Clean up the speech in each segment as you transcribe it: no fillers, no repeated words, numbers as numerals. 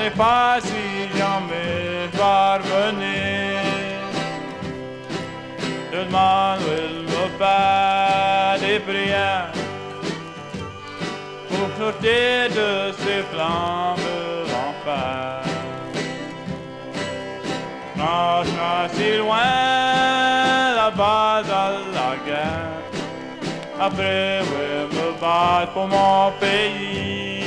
sais pas si jamais je vais revenir. Je demande où il me fait des prières pour sortir de ces flammes de l'enfer. Franchement, si loin, là-bas à la guerre. Après, oui, me battre pour mon pays.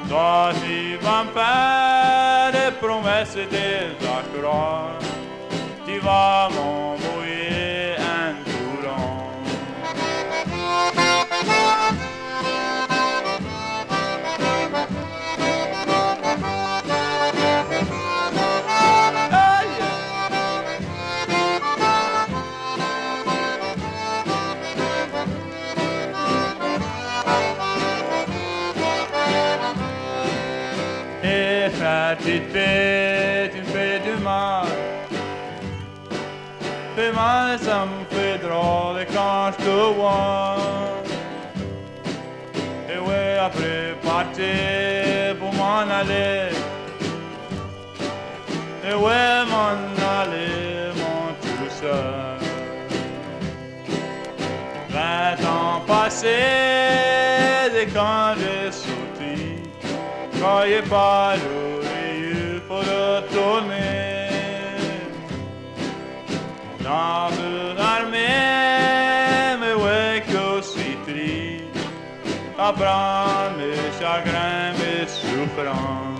Toi, tu vas me faire des promesses et des accords. Tu vas m'envoyer un courant. Et ça, tu me fais du mal. Fais mal, ça me fait drôle quand je te vois. Et ouais, après partir pour m'en aller. Et ouais, m'en aller, mon tout seul. 20 ans passés, dès quand j'ai sauté. Croyez pas, j'aurais eu pour retourner dans une armée, mais ouais que je suis triste, apprendre mes chagrins, mes souffrances.